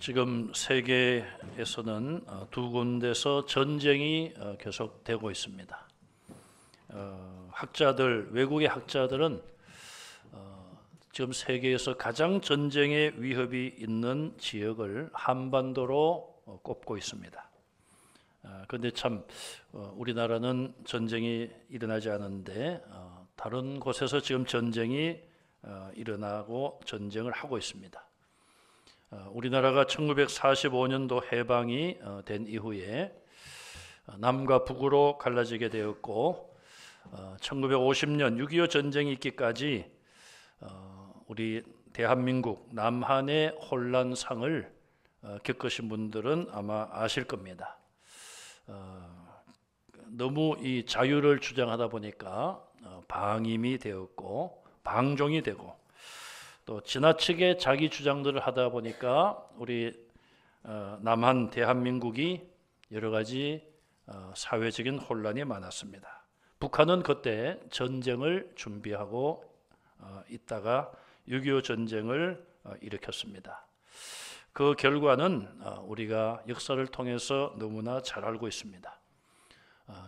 지금 세계에서는 두 군데서 전쟁이 계속되고 있습니다. 외국의 학자들은 지금 세계에서 가장 전쟁의 위협이 있는 지역을 한반도로 꼽고 있습니다. 그런데 참 우리나라는 전쟁이 일어나지 않은데 다른 곳에서 지금 전쟁이 일어나고 전쟁을 하고 있습니다. 우리나라가 1945년도 해방이 된 이후에 남과 북으로 갈라지게 되었고 1950년 6.25 전쟁이 있기까지 우리 대한민국 남한의 혼란상을 겪으신 분들은 아마 아실 겁니다. 너무 이 자유를 주장하다 보니까 방임이 되었고 방종이 되고 또 지나치게 자기 주장들을 하다 보니까 우리 남한 대한민국이 여러 가지 사회적인 혼란이 많았습니다. 북한은 그때 전쟁을 준비하고 있다가 6.25 전쟁을 일으켰습니다. 그 결과는 우리가 역사를 통해서 너무나 잘 알고 있습니다.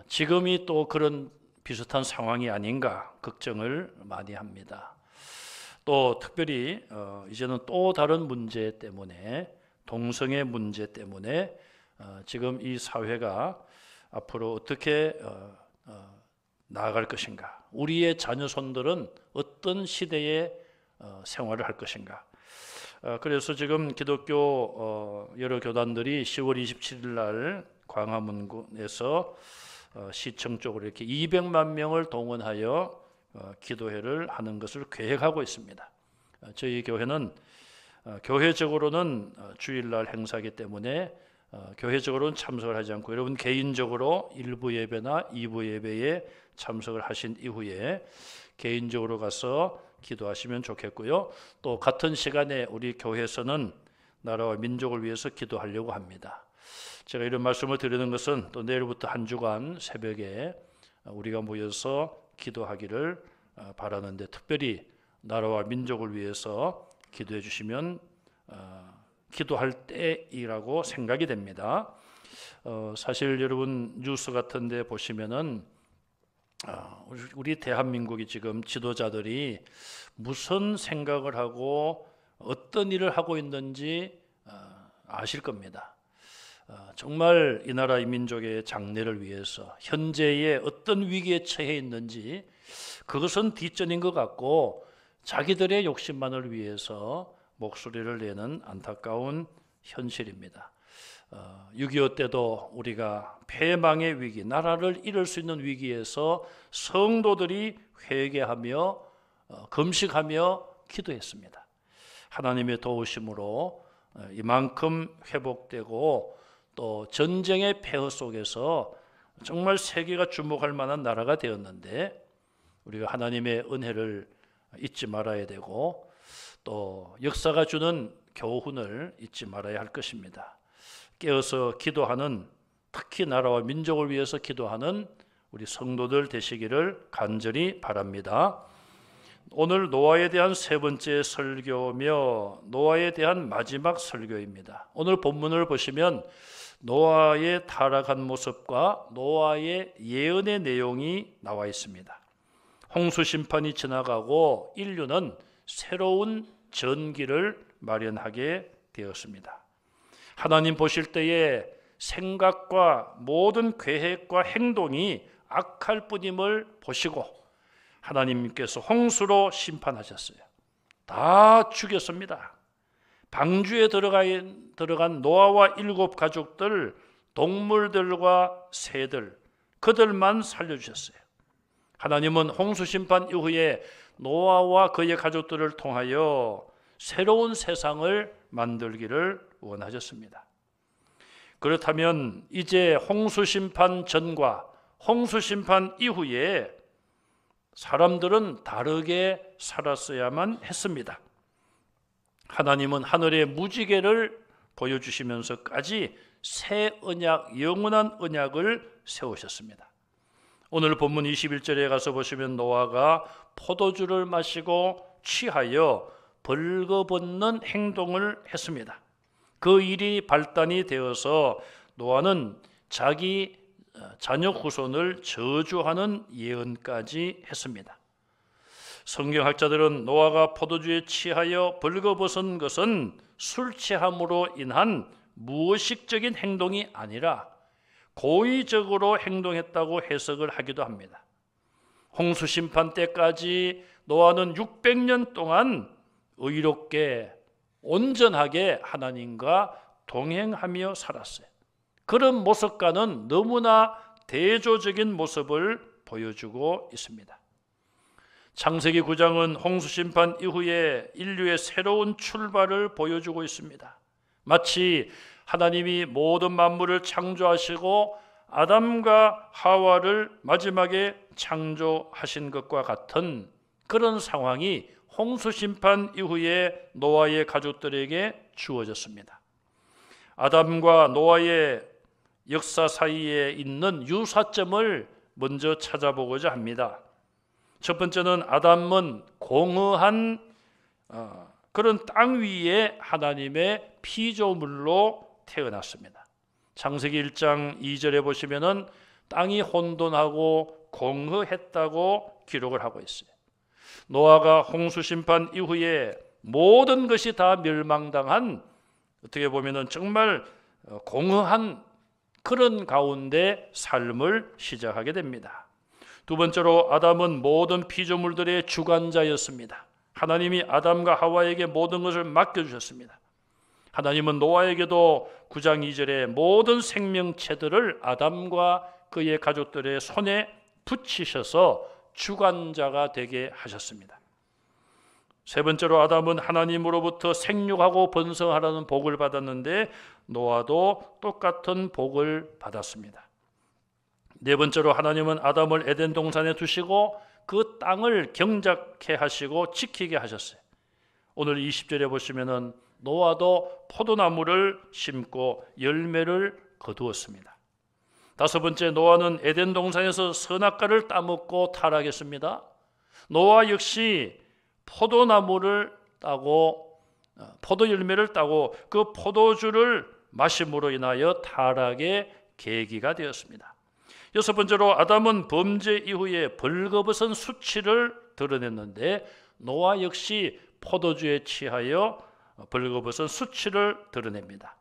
지금이 또 그런 비슷한 상황이 아닌가 걱정을 많이 합니다. 또 특별히 이제는 또 다른 문제 때문에 동성애 문제 때문에 지금 이 사회가 앞으로 어떻게 나아갈 것인가, 우리의 자녀손들은 어떤 시대에 생활을 할 것인가. 그래서 지금 기독교 여러 교단들이 10월 27일 날 광화문에서 시청 쪽으로 이렇게 200만 명을 동원하여 기도회를 하는 것을 계획하고 있습니다. 저희 교회는 교회적으로는 주일날 행사이기 때문에 교회적으로는 참석을 하지 않고 여러분 개인적으로 1부 예배나 2부 예배에 참석을 하신 이후에 개인적으로 가서 기도하시면 좋겠고요. 또 같은 시간에 우리 교회에서는 나라와 민족을 위해서 기도하려고 합니다. 제가 이런 말씀을 드리는 것은 또 내일부터 한 주간 새벽에 우리가 모여서 기도하기를 바라는데 특별히 나라와 민족을 위해서 기도해 주시면 기도할 때이라고 생각이 됩니다. 사실 여러분 뉴스 같은 데 보시면은 우리 대한민국이 지금 지도자들이 무슨 생각을 하고 어떤 일을 하고 있는지 아실 겁니다. 정말 이 나라 이 민족의 장래를 위해서 현재의 어떤 위기에 처해 있는지 그것은 뒷전인 것 같고 자기들의 욕심만을 위해서 목소리를 내는 안타까운 현실입니다. 6.25 때도 우리가 패망의 위기, 나라를 잃을 수 있는 위기에서 성도들이 회개하며 금식하며 기도했습니다. 하나님의 도우심으로 이만큼 회복되고 또 전쟁의 폐허 속에서 정말 세계가 주목할 만한 나라가 되었는데 우리가 하나님의 은혜를 잊지 말아야 되고 또 역사가 주는 교훈을 잊지 말아야 할 것입니다. 깨어서 기도하는, 특히 나라와 민족을 위해서 기도하는 우리 성도들 되시기를 간절히 바랍니다. 오늘 노아에 대한 세 번째 설교며 노아에 대한 마지막 설교입니다. 오늘 본문을 보시면 노아의 타락한 모습과 노아의 예언의 내용이 나와 있습니다. 홍수 심판이 지나가고 인류는 새로운 전기를 마련하게 되었습니다. 하나님 보실 때에 생각과 모든 계획과 행동이 악할 뿐임을 보시고 하나님께서 홍수로 심판하셨어요. 다 죽였습니다. 방주에 들어간 노아와 7 가족들, 동물들과 새들, 그들만 살려주셨어요. 하나님은 홍수 심판 이후에 노아와 그의 가족들을 통하여 새로운 세상을 만들기를 원하셨습니다. 그렇다면 이제 홍수 심판 전과 홍수 심판 이후에 사람들은 다르게 살았어야만 했습니다. 하나님은 하늘의 무지개를 보여주시면서까지 새 언약, 영원한 언약을 세우셨습니다. 오늘 본문 21절에 가서 보시면 노아가 포도주를 마시고 취하여 벌거벗는 행동을 했습니다. 그 일이 발단이 되어서 노아는 자기 자녀 후손을 저주하는 예언까지 했습니다. 성경학자들은 노아가 포도주에 취하여 벌거벗은 것은 술 취함으로 인한 무의식적인 행동이 아니라 고의적으로 행동했다고 해석을 하기도 합니다. 홍수 심판 때까지 노아는 600년 동안 의롭게 온전하게 하나님과 동행하며 살았어요. 그런 모습과는 너무나 대조적인 모습을 보여주고 있습니다. 창세기 9장은 홍수 심판 이후에 인류의 새로운 출발을 보여주고 있습니다. 마치 하나님이 모든 만물을 창조하시고 아담과 하와를 마지막에 창조하신 것과 같은 그런 상황이 홍수 심판 이후에 노아의 가족들에게 주어졌습니다. 아담과 노아의 역사 사이에 있는 유사점을 먼저 찾아보고자 합니다. 첫 번째는 아담은 공허한 그런 땅 위에 하나님의 피조물로 태어났습니다. 창세기 1장 2절에 보시면은 땅이 혼돈하고 공허했다고 기록을 하고 있어요. 노아가 홍수 심판 이후에 모든 것이 다 멸망당한, 어떻게 보면은 정말 공허한 그런 가운데 삶을 시작하게 됩니다. 두 번째로 아담은 모든 피조물들의 주관자였습니다. 하나님이 아담과 하와에게 모든 것을 맡겨주셨습니다. 하나님은 노아에게도 9장 2절에 모든 생명체들을 아담과 그의 가족들의 손에 붙이셔서 주관자가 되게 하셨습니다. 세 번째로 아담은 하나님으로부터 생육하고 번성하라는 복을 받았는데 노아도 똑같은 복을 받았습니다. 네 번째로 하나님은 아담을 에덴 동산에 두시고 그 땅을 경작케 하시고 지키게 하셨어요. 오늘 20절에 보시면은 노아도 포도나무를 심고 열매를 거두었습니다. 다섯 번째, 노아는 에덴 동산에서 선악과를 따먹고 타락했습니다. 노아 역시 포도나무를 따고 포도 열매를 따고 그 포도주를 마심으로 인하여 타락의 계기가 되었습니다. 여섯 번째로 아담은 범죄 이후에 벌거벗은 수치를 드러냈는데 노아 역시 포도주에 취하여 벌거벗은 수치를 드러냅니다.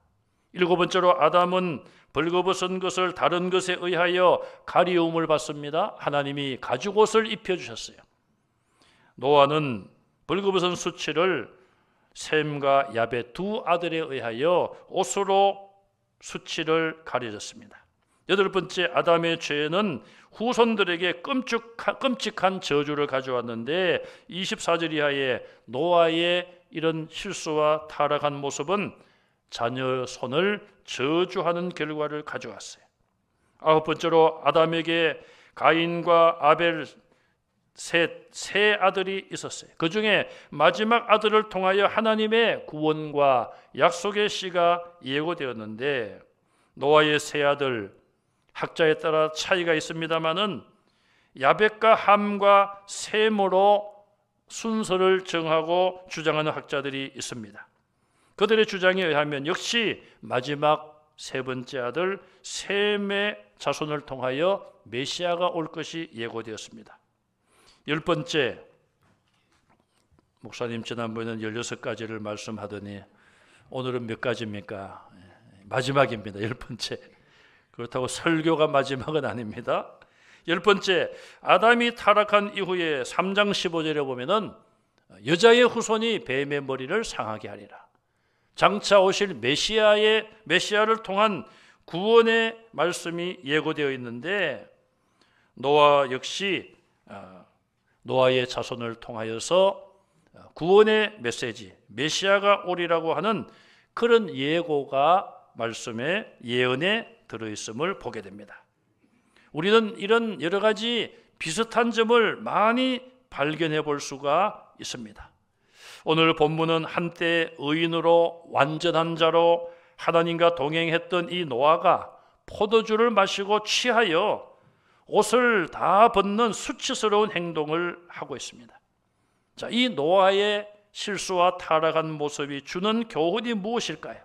일곱 번째로 아담은 벌거벗은 것을 다른 것에 의하여 가리움을 받습니다. 하나님이 가죽옷을 입혀주셨어요. 노아는 벌거벗은 수치를 셈과 야벳 두 아들에 의하여 옷으로 수치를 가려졌습니다. 여덟 번째, 아담의 죄는 후손들에게 끔찍한 저주를 가져왔는데 24절 이하에 노아의 이런 실수와 타락한 모습은 자녀 손을 저주하는 결과를 가져왔어요. 아홉 번째로 아담에게 가인과 아벨 세 아들이 있었어요. 그 중에 마지막 아들을 통하여 하나님의 구원과 약속의 씨가 예고되었는데 노아의 세 아들, 학자에 따라 차이가 있습니다마는 야벳과 함과 셈으로 순서를 정하고 주장하는 학자들이 있습니다. 그들의 주장에 의하면 역시 마지막 세 번째 아들 셈의 자손을 통하여 메시아가 올 것이 예고되었습니다. 열 번째, 목사님 지난번에는 16가지를 말씀하더니 오늘은 몇 가지입니까? 마지막입니다. 열 번째. 그렇다고 설교가 마지막은 아닙니다. 열 번째, 아담이 타락한 이후에 3장 15절에 보면은 여자의 후손이 뱀의 머리를 상하게 하리라. 장차 오실 메시아를 통한 구원의 말씀이 예고되어 있는데 노아 역시 노아의 자손을 통하여서 구원의 메시지, 메시아가 오리라고 하는 그런 예고가 말씀의 예언에 들어있음을 보게 됩니다. 우리는 이런 여러 가지 비슷한 점을 많이 발견해 볼 수가 있습니다. 오늘 본문은 한때 의인으로 완전한 자로 하나님과 동행했던 이 노아가 포도주를 마시고 취하여 옷을 다 벗는 수치스러운 행동을 하고 있습니다. 자, 이 노아의 실수와 타락한 모습이 주는 교훈이 무엇일까요?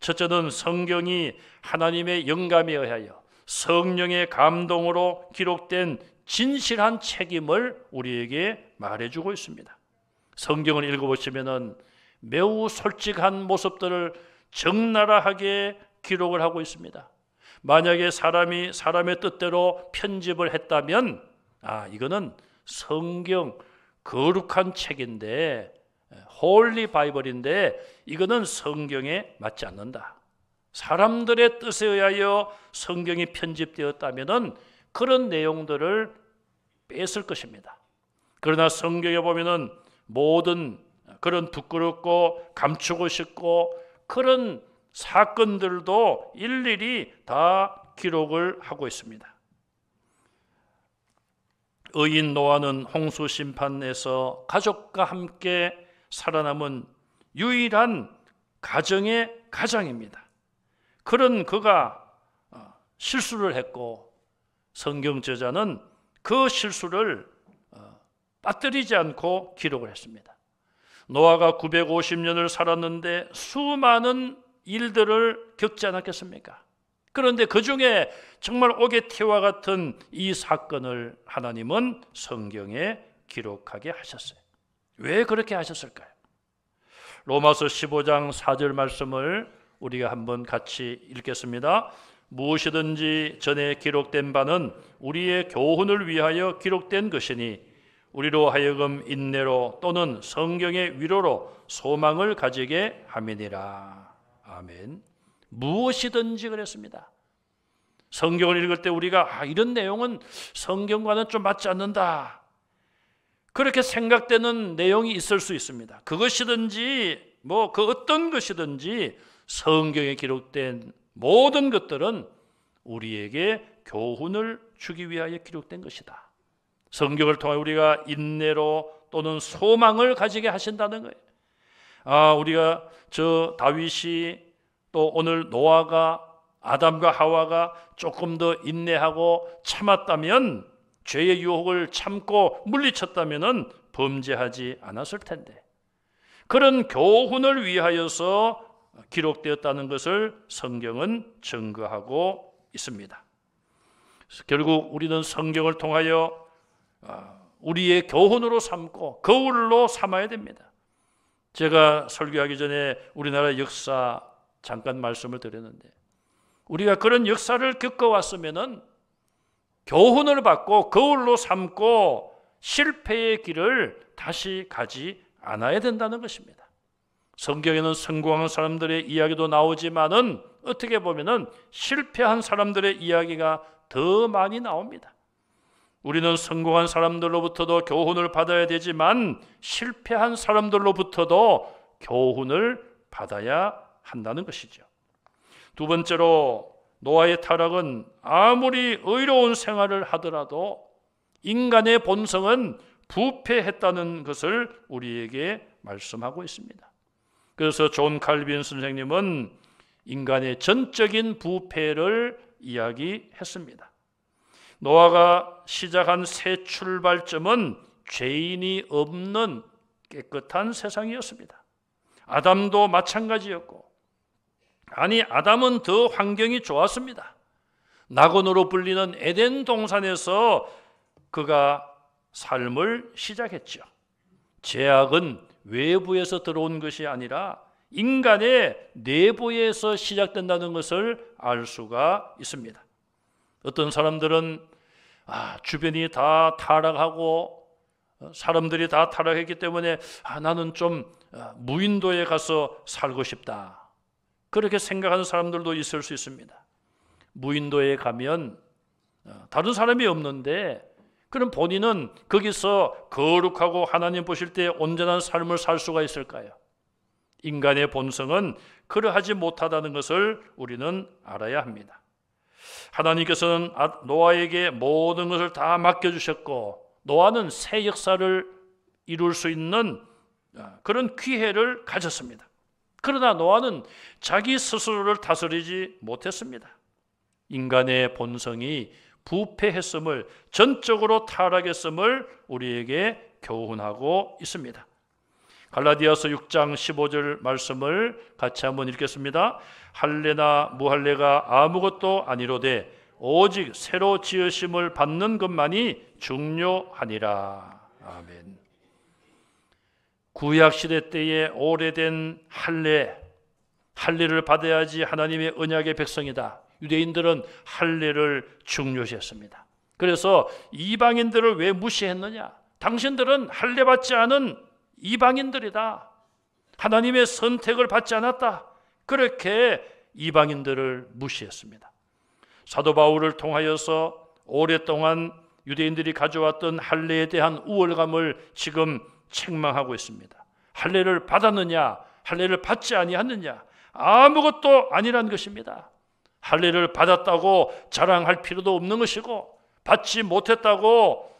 첫째는 성경이 하나님의 영감에 의하여 성령의 감동으로 기록된 진실한 책임을 우리에게 말해주고 있습니다. 성경을 읽어보시면 매우 솔직한 모습들을 적나라하게 기록을 하고 있습니다. 만약에 사람이 사람의 뜻대로 편집을 했다면 이거는 성경 거룩한 책인데, 홀리 바이블인데 이거는 성경에 맞지 않는다. 사람들의 뜻에 의하여 성경이 편집되었다면 그런 내용들을 뺐을 것입니다. 그러나 성경에 보면은 모든 그런 부끄럽고 감추고 싶고 그런 사건들도 일일이 다 기록을 하고 있습니다. 의인 노아는 홍수 심판에서 가족과 함께 살아남은 유일한 가정의 가장입니다. 그런 그가 실수를 했고 성경 저자는 그 실수를 빠뜨리지 않고 기록을 했습니다. 노아가 950년을 살았는데 수많은 일들을 겪지 않았겠습니까? 그런데 그 중에 정말 오게티와 같은 이 사건을 하나님은 성경에 기록하게 하셨어요. 왜 그렇게 하셨을까요? 로마서 15장 4절 말씀을 우리가 한번 같이 읽겠습니다. 무엇이든지 전에 기록된 바는 우리의 교훈을 위하여 기록된 것이니 우리로 하여금 인내로 또는 성경의 위로로 소망을 가지게 함이니라. 아멘. 무엇이든지 그랬습니다. 성경을 읽을 때 우리가 이런 내용은 성경과는 좀 맞지 않는다, 그렇게 생각되는 내용이 있을 수 있습니다. 그것이든지 그 어떤 것이든지 성경에 기록된 모든 것들은 우리에게 교훈을 주기 위하여 기록된 것이다. 성경을 통해 우리가 인내로 또는 소망을 가지게 하신다는 거예요. 우리가 다윗이 또 오늘 노아가 아담과 하와가 조금 더 인내하고 참았다면, 죄의 유혹을 참고 물리쳤다면 범죄하지 않았을 텐데, 그런 교훈을 위하여서 기록되었다는 것을 성경은 증거하고 있습니다. 결국 우리는 성경을 통하여 우리의 교훈으로 삼고 거울로 삼아야 됩니다. 제가 설교하기 전에 우리나라 역사 잠깐 말씀을 드렸는데, 우리가 그런 역사를 겪어왔으면 교훈을 받고 거울로 삼고 실패의 길을 다시 가지 않아야 된다는 것입니다. 성경에는 성공한 사람들의 이야기도 나오지만은 어떻게 보면은 실패한 사람들의 이야기가 더 많이 나옵니다. 우리는 성공한 사람들로부터도 교훈을 받아야 되지만 실패한 사람들로부터도 교훈을 받아야 한다는 것이죠. 두 번째로, 노아의 타락은 아무리 의로운 생활을 하더라도 인간의 본성은 부패했다는 것을 우리에게 말씀하고 있습니다. 그래서 존 칼빈 선생님은 인간의 전적인 부패를 이야기했습니다. 노아가 시작한 새 출발점은 죄인이 없는 깨끗한 세상이었습니다. 아담도 마찬가지였고, 아담은 더 환경이 좋았습니다. 낙원으로 불리는 에덴 동산에서 그가 삶을 시작했죠. 죄악은 외부에서 들어온 것이 아니라 인간의 내부에서 시작된다는 것을 알 수가 있습니다. 어떤 사람들은 주변이 다 타락하고 사람들이 다 타락했기 때문에 나는 좀 무인도에 가서 살고 싶다, 그렇게 생각하는 사람들도 있을 수 있습니다. 무인도에 가면 다른 사람이 없는데 그럼 본인은 거기서 거룩하고 하나님 보실 때 온전한 삶을 살 수가 있을까요? 인간의 본성은 그러하지 못하다는 것을 우리는 알아야 합니다. 하나님께서는 노아에게 모든 것을 다 맡겨주셨고, 노아는 새 역사를 이룰 수 있는 그런 기회를 가졌습니다. 그러나 노아는 자기 스스로를 다스리지 못했습니다. 인간의 본성이 부패했음을, 전적으로 타락했음을 우리에게 교훈하고 있습니다. 갈라디아서 6장 15절 말씀을 같이 한번 읽겠습니다. 할례나 무할례가 아무것도 아니로되 오직 새로 지으심을 받는 것만이 중요하니라. 아멘. 구약시대 때의 오래된 할례를 받아야지 하나님의 언약의 백성이다. 유대인들은 할례를 중요시했습니다. 그래서 이방인들을 왜 무시했느냐? 당신들은 할례 받지 않은 이방인들이다. 하나님의 선택을 받지 않았다. 그렇게 이방인들을 무시했습니다. 사도 바울을 통하여서 오랫동안 유대인들이 가져왔던 할례에 대한 우월감을 지금 책망하고 있습니다. 할례를 받았느냐? 할례를 받지 아니하느냐? 아무것도 아니란 것입니다. 할례를 받았다고 자랑할 필요도 없는 것이고 받지 못했다고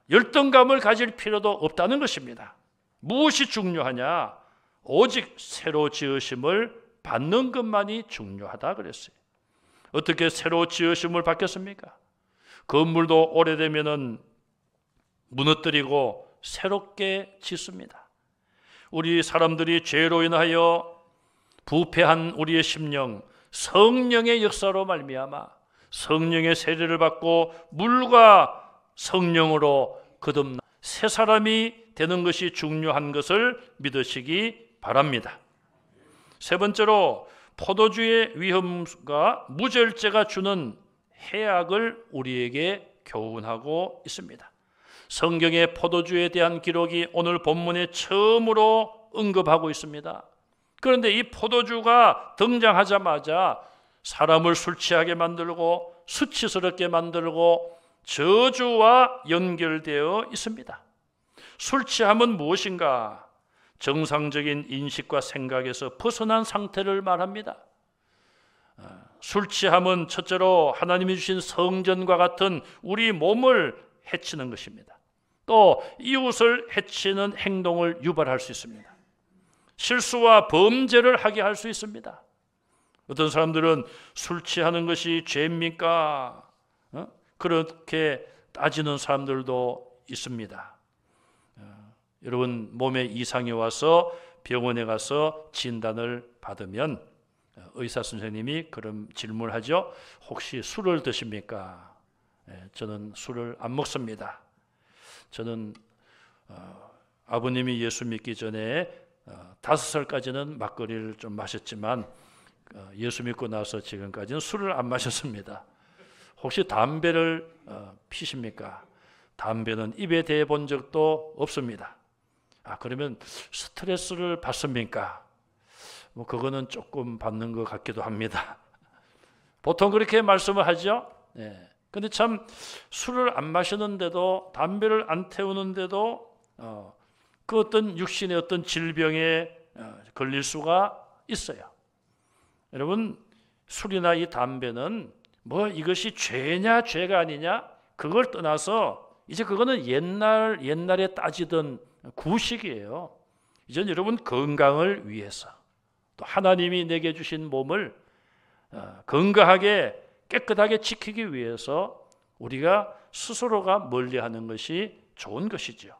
열등감을 가질 필요도 없다는 것입니다. 무엇이 중요하냐? 오직 새로 지으심을 받는 것만이 중요하다 그랬어요. 어떻게 새로 지으심을 받겠습니까? 건물도 오래되면은 무너뜨리고 새롭게 짓습니다. 우리 사람들이 죄로 인하여 부패한 우리의 심령, 성령의 역사로 말미암아 성령의 세례를 받고 물과 성령으로 거듭나 새 사람이 되는 것이 중요한 것을 믿으시기 바랍니다. 세 번째로 포도주의 위험과 무절제가 주는 해악을 우리에게 교훈하고 있습니다. 성경의 포도주에 대한 기록이 오늘 본문에 처음으로 언급하고 있습니다. 그런데 이 포도주가 등장하자마자 사람을 술 취하게 만들고 수치스럽게 만들고 저주와 연결되어 있습니다. 술 취함은 무엇인가? 정상적인 인식과 생각에서 벗어난 상태를 말합니다. 술 취함은 첫째로 하나님이 주신 성전과 같은 우리 몸을 해치는 것입니다. 또 이웃을 해치는 행동을 유발할 수 있습니다. 실수와 범죄를 하게 할 수 있습니다. 어떤 사람들은 술 취하는 것이 죄입니까? 그렇게 따지는 사람들도 있습니다. 여러분 몸에 이상이 와서 병원에 가서 진단을 받으면 의사 선생님이 그런 질문을 하죠. 혹시 술을 드십니까? 저는 술을 안 먹습니다. 저는 아버님이 예수 믿기 전에 5살까지는 막걸리를 좀 마셨지만 예수 믿고 나서 지금까지는 술을 안 마셨습니다. 혹시 담배를 피십니까? 담배는 입에 대 본 적도 없습니다. 그러면 스트레스를 받습니까? 그거는 조금 받는 것 같기도 합니다. 보통 그렇게 말씀을 하죠. 근데 참 술을 안 마시는데도 담배를 안 태우는데도 그 어떤 육신의 어떤 질병에 걸릴 수가 있어요. 여러분 술이나 이 담배는 뭐 이것이 죄냐 죄가 아니냐 그걸 떠나서 이제 그거는 옛날에 따지던 구식이에요. 이젠 여러분 건강을 위해서 또 하나님이 내게 주신 몸을 건강하게 깨끗하게 지키기 위해서 우리가 스스로가 멀리하는 것이 좋은 것이죠.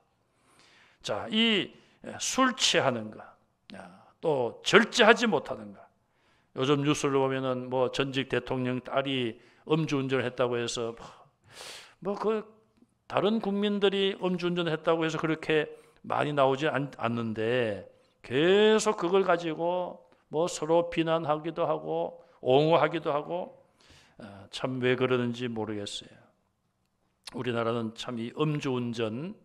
자, 이 술 취하는 것, 또 절제하지 못하는 것. 요즘 뉴스를 보면은 뭐 전직 대통령 딸이 음주운전을 했다고 해서 그 다른 국민들이 음주운전을 했다고 해서 그렇게 많이 나오지 않는데 계속 그걸 가지고 뭐 서로 비난하기도 하고 옹호하기도 하고 참 왜 그러는지 모르겠어요. 우리나라는 참 이 음주운전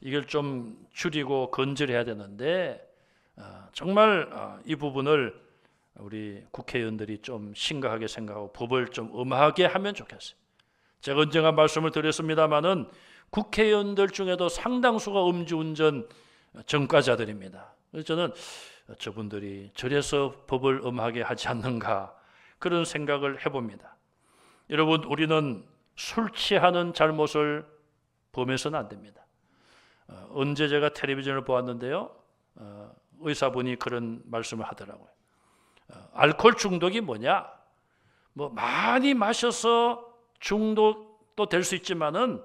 이걸 좀 줄이고 건절해야 되는데 정말 이 부분을 우리 국회의원들이 좀 심각하게 생각하고 법을 좀 엄하게 하면 좋겠어요. 제가 언젠가 말씀을 드렸습니다마는 국회의원들 중에도 상당수가 음주운전 전과자들입니다. 그래서 저는 저분들이 저래서 법을 엄하게 하지 않는가 그런 생각을 해봅니다. 여러분 우리는 술 취하는 잘못을 범해서는 안 됩니다. 언제 제가 텔레비전을 보았는데요. 의사분이 그런 말씀을 하더라고요. 알코올 중독이 뭐냐? 뭐 많이 마셔서 중독도 될 수 있지만은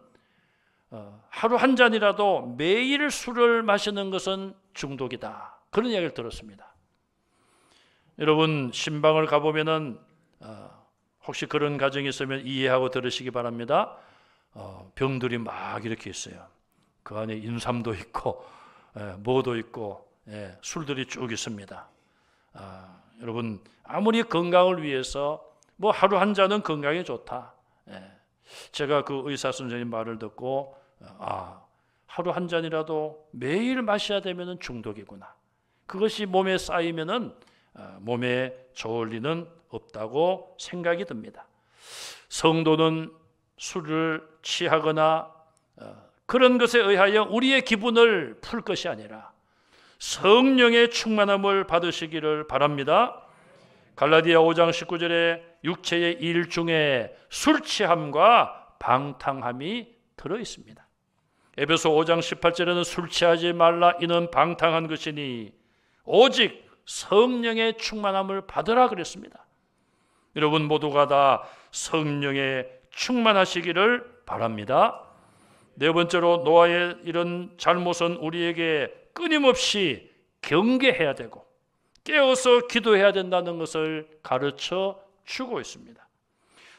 하루 한 잔이라도 매일 술을 마시는 것은 중독이다. 그런 이야기를 들었습니다. 여러분 신방을 가보면은 혹시 그런 가정이 있으면 이해하고 들으시기 바랍니다. 병들이 막 이렇게 있어요. 그 안에 인삼도 있고 뭐도 있고 술들이 쭉 있습니다. 여러분 아무리 건강을 위해서 뭐 하루 한 잔은 건강에 좋다. 제가 그 의사 선생님 말을 듣고 하루 한 잔이라도 매일 마셔야 되면 중독이구나. 그것이 몸에 쌓이면은 몸에 좋을 리는 없다고 생각이 듭니다. 성도는 술을 취하거나 그런 것에 의하여 우리의 기분을 풀 것이 아니라 성령의 충만함을 받으시기를 바랍니다. 갈라디아 5장 19절에 육체의 일 중에 술 취함과 방탕함이 들어 있습니다. 에베소 5장 18절에는 술 취하지 말라 이는 방탕한 것이니 오직 성령의 충만함을 받으라 그랬습니다. 여러분 모두가 다 성령의 충만하시기를 바랍니다. 네 번째로 노아의 이런 잘못은 우리에게 끊임없이 경계해야 되고 깨어서 기도해야 된다는 것을 가르쳐 주고 있습니다.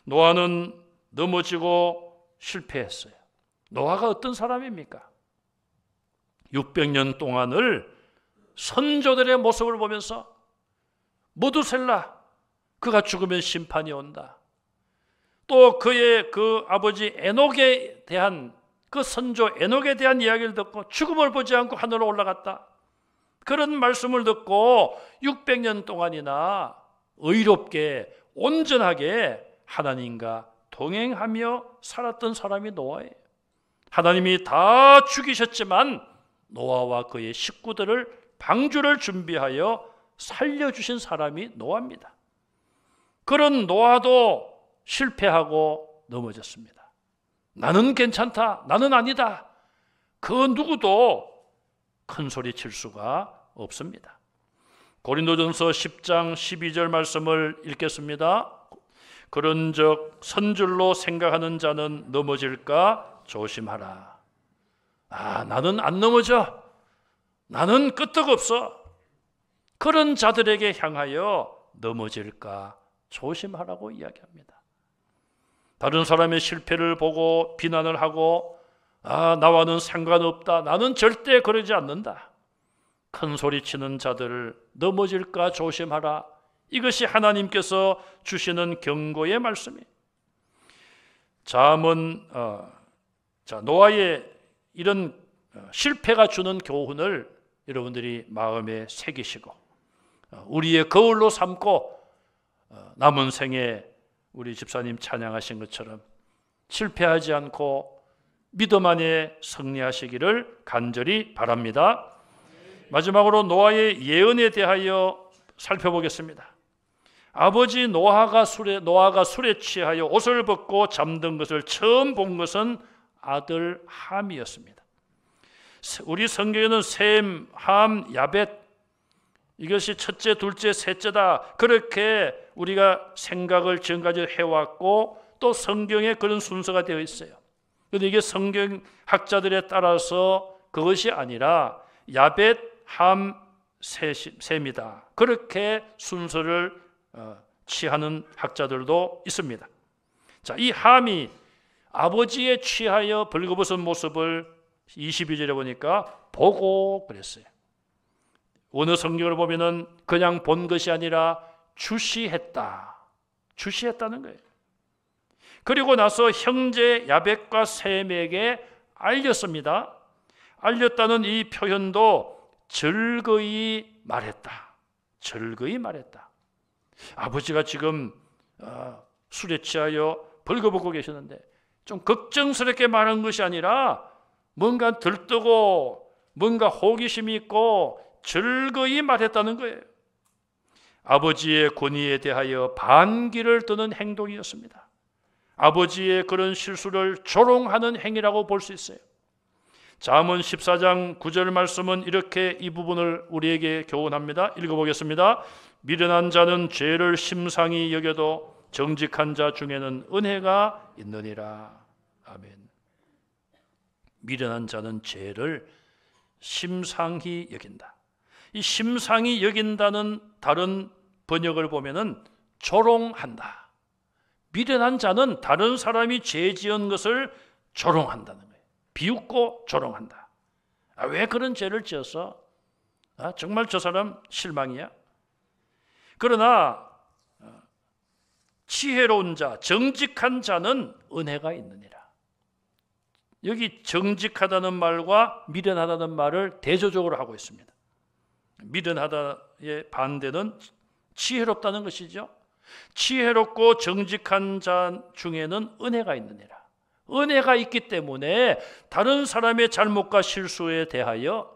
노아는 넘어지고 실패했어요. 노아가 어떤 사람입니까? 600년 동안을 선조들의 모습을 보면서 모두셀라 그가 죽으면 심판이 온다. 또 그의 그 아버지 에녹에 대한 그 선조 에녹에 대한 이야기를 듣고 죽음을 보지 않고 하늘로 올라갔다. 그런 말씀을 듣고 600년 동안이나 의롭게 온전하게 하나님과 동행하며 살았던 사람이 노아예요. 하나님이 다 죽이셨지만 노아와 그의 식구들을 방주를 준비하여 살려주신 사람이 노아입니다. 그런 노아도 실패하고 넘어졌습니다. 나는 괜찮다, 나는 아니다. 그 누구도 큰 소리 칠 수가 없습니다. 고린도전서 10장 12절 말씀을 읽겠습니다. 그런즉 선줄로 생각하는 자는 넘어질까 조심하라. 나는 안 넘어져. 나는 끄떡없어. 그런 자들에게 향하여 넘어질까 조심하라고 이야기합니다. 다른 사람의 실패를 보고 비난을 하고 나와는 상관없다. 나는 절대 그러지 않는다. 큰 소리 치는 자들을 넘어질까 조심하라. 이것이 하나님께서 주시는 경고의 말씀이에요. 잠언 노아의 이런 실패가 주는 교훈을 여러분들이 마음에 새기시고 우리의 거울로 삼고 남은 생에 우리 집사님 찬양하신 것처럼 실패하지 않고 믿음 안에 승리하시기를 간절히 바랍니다. 마지막으로 노아의 예언에 대하여 살펴보겠습니다. 아버지 노아가 술에 취하여 옷을 벗고 잠든 것을 처음 본 것은 아들 함이었습니다. 우리 성경에는 셈, 함, 야벳 이것이 첫째, 둘째, 셋째다 그렇게 우리가 생각을 지금까지 해왔고 또 성경에 그런 순서가 되어 있어요. 그런데 이게 성경학자들에 따라서 그것이 아니라 야벳, 함, 셈이다 그렇게 순서를 취하는 학자들도 있습니다. 자, 이 함이 아버지에 취하여 벌거벗은 모습을 22절에 보니까 보고 그랬어요. 어느 성경을 보면은 그냥 본 것이 아니라 주시했다는 거예요. 그리고 나서 형제 야벳과 셈에게 알렸습니다. 알렸다는 이 표현도 즐거이 말했다. 즐거이 말했다. 아버지가 지금 술에 취하여 벌거벗고 계시는데 좀 걱정스럽게 말한 것이 아니라 뭔가 들뜨고 뭔가 호기심이 있고 즐거이 말했다는 거예요. 아버지의 권위에 대하여 반기를 드는 행동이었습니다. 아버지의 그런 실수를 조롱하는 행위라고 볼 수 있어요. 잠언 14장 9절 말씀은 이렇게 이 부분을 우리에게 교훈합니다. 읽어보겠습니다. 미련한 자는 죄를 심상히 여겨도 정직한 자 중에는 은혜가 있느니라. 아멘. 미련한 자는 죄를 심상히 여긴다. 이 심상히 여긴다는 다른 번역을 보면은 조롱한다. 미련한 자는 다른 사람이 죄 지은 것을 조롱한다는 거예요. 비웃고 조롱한다. 왜 그런 죄를 지었어? 정말 저 사람 실망이야? 그러나 지혜로운 자, 정직한 자는 은혜가 있느니라. 여기 정직하다는 말과 미련하다는 말을 대조적으로 하고 있습니다. 미련하다의 반대는 지혜롭다는 것이죠. 지혜롭고 정직한 자 중에는 은혜가 있느니라. 은혜가 있기 때문에 다른 사람의 잘못과 실수에 대하여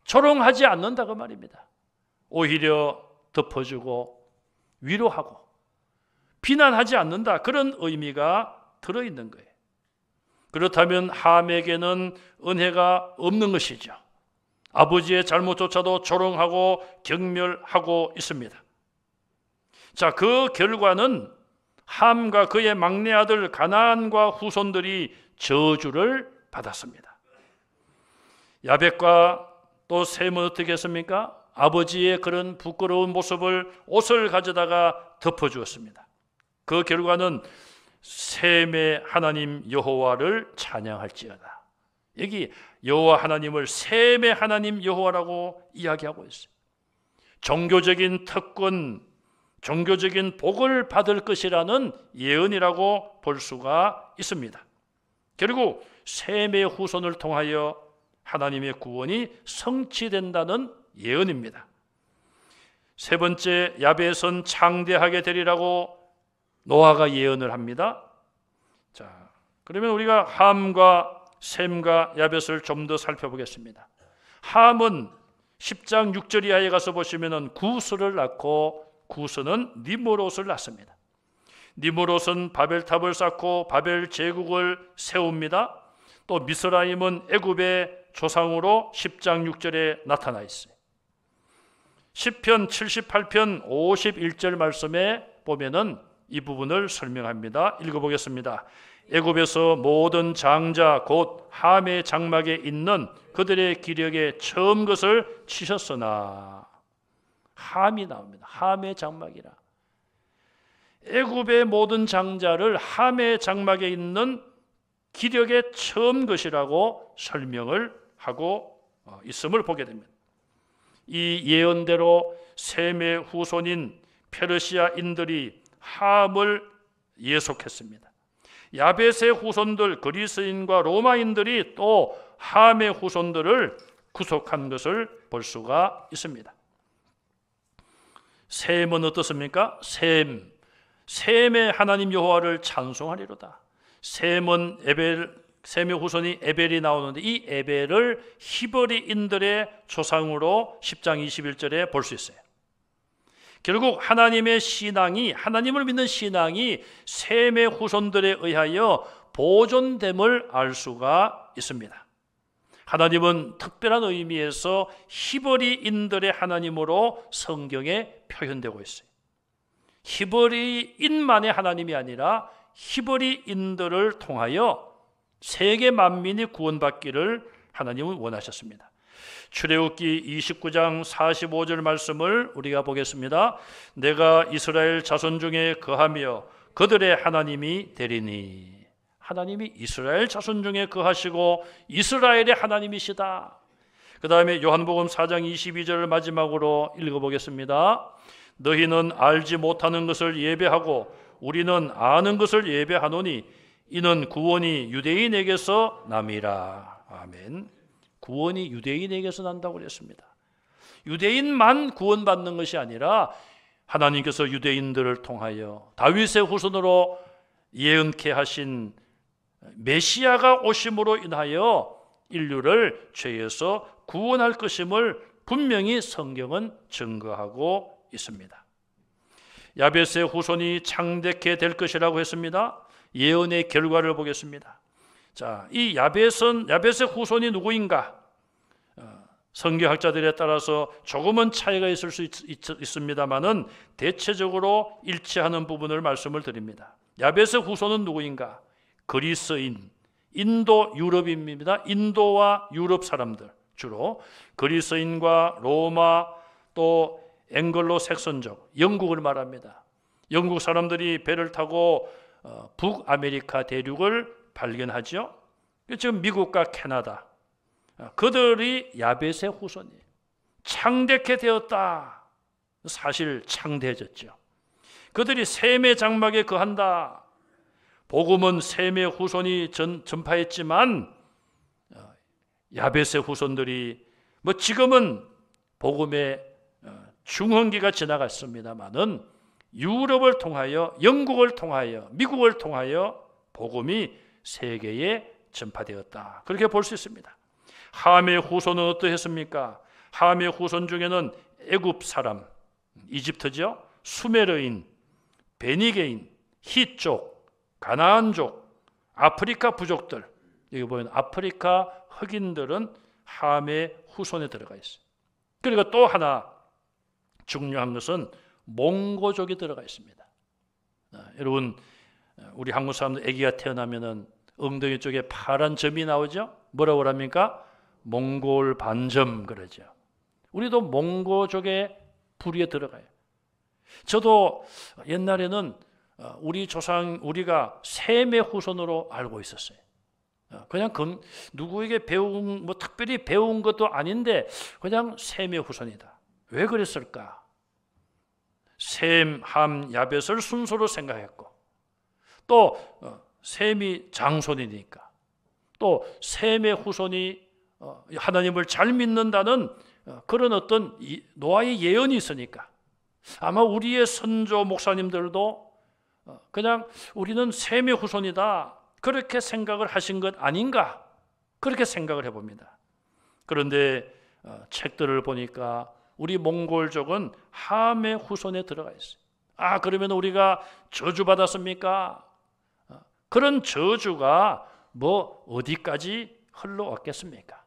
조롱하지 않는다 그 말입니다. 오히려 덮어주고 위로하고 비난하지 않는다, 그런 의미가 들어있는 거예요. 그렇다면 함에게는 은혜가 없는 것이죠. 아버지의 잘못조차도 조롱하고 경멸하고 있습니다. 자, 그 결과는 함과 그의 막내 아들 가나안과 후손들이 저주를 받았습니다. 야벳과 또 셈은 어떻게 했습니까? 아버지의 그런 부끄러운 모습을 옷을 가져다가 덮어주었습니다. 그 결과는 셈의 하나님 여호와를 찬양할지어다. 여기 여호와 하나님을 셈의 하나님 여호와라고 이야기하고 있어요. 종교적인 특권, 종교적인 복을 받을 것이라는 예언이라고 볼 수가 있습니다. 결국 셈의 후손을 통하여 하나님의 구원이 성취된다는 예언입니다. 세 번째, 야벳은 창대하게 되리라고 노아가 예언을 합니다. 자, 그러면 우리가 함과 셈과 야벳을 좀 더 살펴보겠습니다. 함은 10장 6절 이하에 가서 보시면은 구스를 낳고 구스는 니므롯을 낳습니다. 니므롯은 바벨탑을 쌓고 바벨 제국을 세웁니다. 또 미스라임은 애굽의 조상으로 10장 6절에 나타나 있어요. 시편 78편 51절 말씀에 보면은 이 부분을 설명합니다. 읽어보겠습니다. 애굽에서 모든 장자 곧 함의 장막에 있는 그들의 기력에 처음 것을 치셨으나, 함이 나옵니다. 함의 장막이라. 애굽의 모든 장자를 함의 장막에 있는 기력의 처음 것이라고 설명을 하고 있음을 보게 됩니다. 이 예언대로 셈의 후손인 페르시아인들이 함을 예속했습니다. 야벳의 후손들 그리스인과 로마인들이 또 함의 후손들을 구속한 것을 볼 수가 있습니다. 셈은 어떻습니까? 셈의 하나님 여호와를 찬송하리로다. 셈의 후손이 에벨이 나오는데 이 에벨을 히브리인들의 조상으로 10장 21절에 볼 수 있어요. 결국 하나님의 신앙이, 하나님을 믿는 신앙이 셈의 후손들에 의하여 보존됨을 알 수가 있습니다. 하나님은 특별한 의미에서 히브리인들의 하나님으로 성경에 표현되고 있어요. 히브리인만의 하나님이 아니라 히브리인들을 통하여 세계 만민이 구원받기를 하나님은 원하셨습니다. 출애굽기 29장 45절 말씀을 우리가 보겠습니다. 내가 이스라엘 자손 중에 거하며 그들의 하나님이 되리니. 하나님이 이스라엘 자손 중에 거하시고 이스라엘의 하나님이시다. 그 다음에 요한복음 4장 22절을 마지막으로 읽어보겠습니다. 너희는 알지 못하는 것을 예배하고 우리는 아는 것을 예배하노니 이는 구원이 유대인에게서 남이라. 아멘. 구원이 유대인에게서 난다고 그랬습니다. 유대인만 구원받는 것이 아니라 하나님께서 유대인들을 통하여 다윗의 후손으로 예언케 하신 메시아가 오심으로 인하여 인류를 죄에서 구원할 것임을 분명히 성경은 증거하고 있습니다. 야벳의 후손이 창대케 될 것이라고 했습니다. 예언의 결과를 보겠습니다. 자, 이 야벳의 후손이 누구인가? 성경학자들에 따라서 조금은 차이가 있을 수 있습니다만은 대체적으로 일치하는 부분을 말씀을 드립니다. 야벳의 후손은 누구인가? 그리스인, 인도 유럽입니다. 인도와 유럽 사람들, 주로 그리스인과 로마 또 앵글로 색선족, 영국을 말합니다. 영국 사람들이 배를 타고 북아메리카 대륙을 발견하죠. 지금 미국과 캐나다, 그들이 야벳의 후손이에요. 창대케 되었다. 사실 창대해졌죠. 그들이 셈의 장막에 거한다. 복음은 셈의 후손이 전파했지만 야벳의 후손들이 지금은 복음의 중흥기가 지나갔습니다마는 유럽을 통하여, 영국을 통하여, 미국을 통하여 복음이 세계에 전파되었다. 그렇게 볼 수 있습니다. 함의 후손은 어떠했습니까? 함의 후손 중에는 애굽 사람, 이집트죠, 수메르인, 베니게인, 히쪽, 가나안족, 아프리카 부족들, 여기 보면 아프리카 흑인들은 함의 후손에 들어가 있어요. 그리고 또 하나 중요한 것은 몽고족이 들어가 있습니다. 여러분, 우리 한국 사람들 아기가 태어나면은 엉덩이 쪽에 파란 점이 나오죠? 뭐라고 합니까? 몽골 반점 그러죠. 우리도 몽고족의 부류에 들어가요. 저도 옛날에는 우리 조상, 우리가 셈의 후손으로 알고 있었어요. 그냥 누구에게 특별히 배운 것도 아닌데 그냥 셈의 후손이다. 왜 그랬을까? 셈, 함, 야벳을 순서로 생각했고, 또 셈이 장손이니까, 또 셈의 후손이 하나님을 잘 믿는다는 그런 어떤 노아의 예언이 있으니까 아마 우리의 선조 목사님들도 그냥 우리는 셈의 후손이다 그렇게 생각을 하신 것 아닌가, 그렇게 생각을 해봅니다. 그런데 책들을 보니까 우리 몽골족은 함의 후손에 들어가 있어요. 그러면 우리가 저주받았습니까? 그런 저주가 어디까지 흘러왔겠습니까?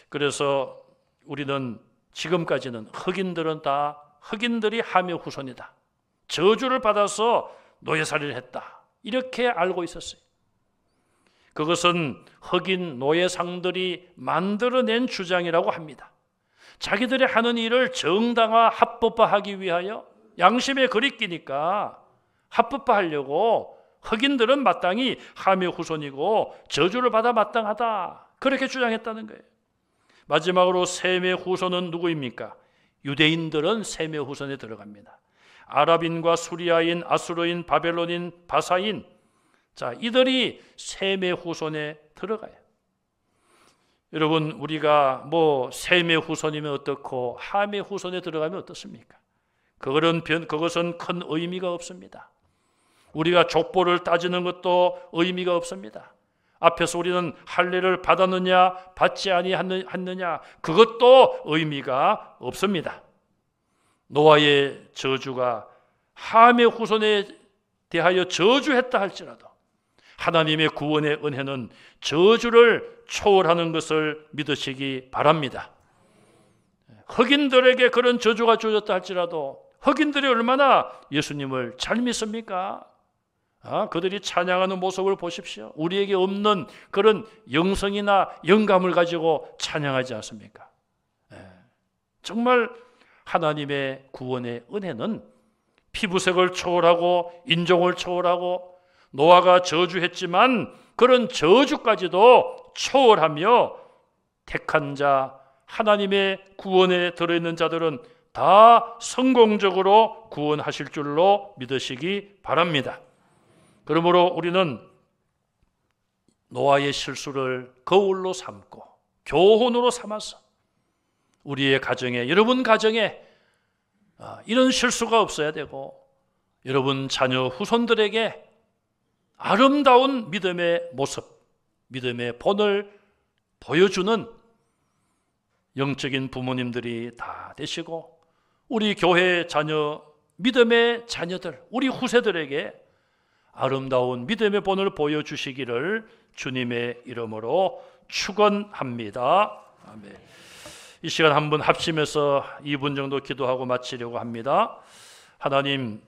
그래서 우리는 지금까지는 흑인들이 함의 후손이다, 저주를 받아서 노예살이를 했다, 이렇게 알고 있었어요. 그것은 흑인 노예상들이 만들어낸 주장이라고 합니다. 자기들이 하는 일을 정당화, 합법화하기 위하여 양심에 거리끼니까 합법화하려고 흑인들은 마땅히 함의 후손이고 저주를 받아 마땅하다, 그렇게 주장했다는 거예요. 마지막으로 셈의 후손은 누구입니까? 유대인들은 셈의 후손에 들어갑니다. 아랍인과 수리아인, 아수르인, 바벨론인, 바사인, 이들이 셈의 후손에 들어가요. 여러분, 우리가 셈의 후손이면 어떻고 함의 후손에 들어가면 어떻습니까? 그것은 큰 의미가 없습니다. 우리가 족보를 따지는 것도 의미가 없습니다. 앞에서 우리는 할례를 받았느냐 받지 아니하느냐, 그것도 의미가 없습니다. 노아의 저주가 함의 후손에 대하여 저주했다 할지라도 하나님의 구원의 은혜는 저주를 초월하는 것을 믿으시기 바랍니다. 흑인들에게 그런 저주가 주어졌다 할지라도 흑인들이 얼마나 예수님을 잘 믿습니까? 그들이 찬양하는 모습을 보십시오. 우리에게 없는 그런 영성이나 영감을 가지고 찬양하지 않습니까? 정말 하나님의 구원의 은혜는 피부색을 초월하고 인종을 초월하고 노아가 저주했지만 그런 저주까지도 초월하며 택한 자, 하나님의 구원에 들어있는 자들은 다 성공적으로 구원하실 줄로 믿으시기 바랍니다. 그러므로 우리는 노아의 실수를 거울로 삼고 교훈으로 삼아서 우리의 가정에, 여러분 가정에 이런 실수가 없어야 되고 여러분 자녀 후손들에게 아름다운 믿음의 모습, 믿음의 본을 보여주는 영적인 부모님들이 다 되시고 우리 교회 자녀, 믿음의 자녀들, 우리 후세들에게 아름다운 믿음의 본을 보여주시기를 주님의 이름으로 축원합니다. 아멘. 이 시간 한번 합심해서 2분 정도 기도하고 마치려고 합니다. 하나님,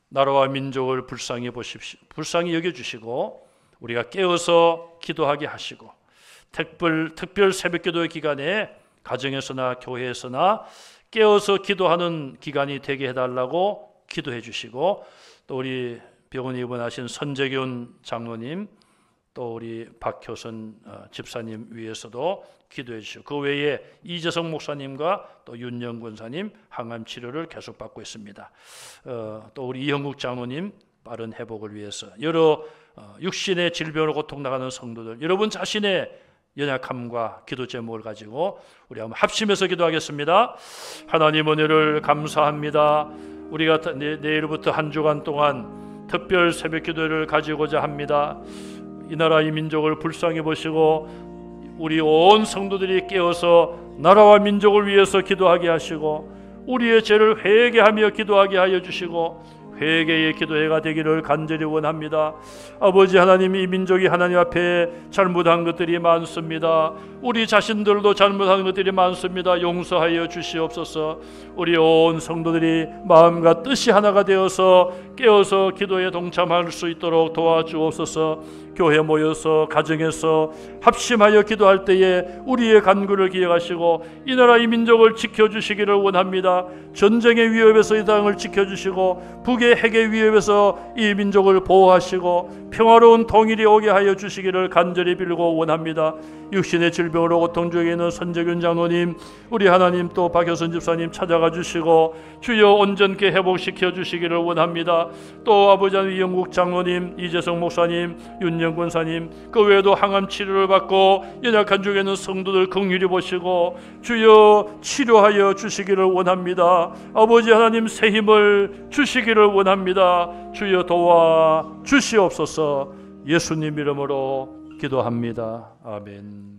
나라와 민족을 불쌍히 보십시오. 불쌍히 여겨주시고 우리가 깨어서 기도하게 하시고 특별 새벽기도의 기간에 가정에서나 교회에서나 깨어서 기도하는 기간이 되게 해달라고 기도해 주시고, 또 우리 병원에 입원하신 선재균 장로님, 또 우리 박효선 집사님 위해서도 기도해 주시고, 그 외에 이재성 목사님과 또 윤영 권사님 항암 치료를 계속 받고 있습니다. 또 우리 이형국 장로님 빠른 회복을 위해서, 여러 육신의 질병으로 고통당하는 성도들, 여러분 자신의 연약함과 기도 제목을 가지고 우리 한번 합심해서 기도하겠습니다. 하나님 은혜를 감사합니다. 우리가 내일부터 한 주간 동안 특별 새벽 기도를 가지고자 합니다. 이 나라 이 민족을 불쌍히 보시고 우리 온 성도들이 깨어서 나라와 민족을 위해서 기도하게 하시고 우리의 죄를 회개하며 기도하게 하여 주시고 회개의 기도회가 되기를 간절히 원합니다. 아버지 하나님, 이 민족이 하나님 앞에 잘못한 것들이 많습니다. 우리 자신들도 잘못한 것들이 많습니다. 용서하여 주시옵소서. 우리 온 성도들이 마음과 뜻이 하나가 되어서 깨어서 기도에 동참할 수 있도록 도와주옵소서. 교회 모여서 가정에서 합심하여 기도할 때에 우리의 간구를 기억하시고 이 나라 이 민족을 지켜주시기를 원합니다. 전쟁의 위협에서 이 땅을 지켜주시고 북의 핵의 위협에서 이 민족을 보호하시고 평화로운 통일이 오게 하여 주시기를 간절히 빌고 원합니다. 육신의 질병으로 고통 중에 있는 선재균 장로님, 우리 하나님 또 박효선 집사님 찾아가 주시고 주여 온전케 회복시켜 주시기를 원합니다. 또 아버지 하나님 이영국 장로님, 이재성 목사님, 윤영 권사님, 그 외에도 항암 치료를 받고 연약한 중에 있는 성도들 긍휼히 보시고 주여 치료하여 주시기를 원합니다. 아버지 하나님 새 힘을 주시기를 원합니다. 주여 도와 주시옵소서. 예수님 이름으로 기도합니다. 아멘.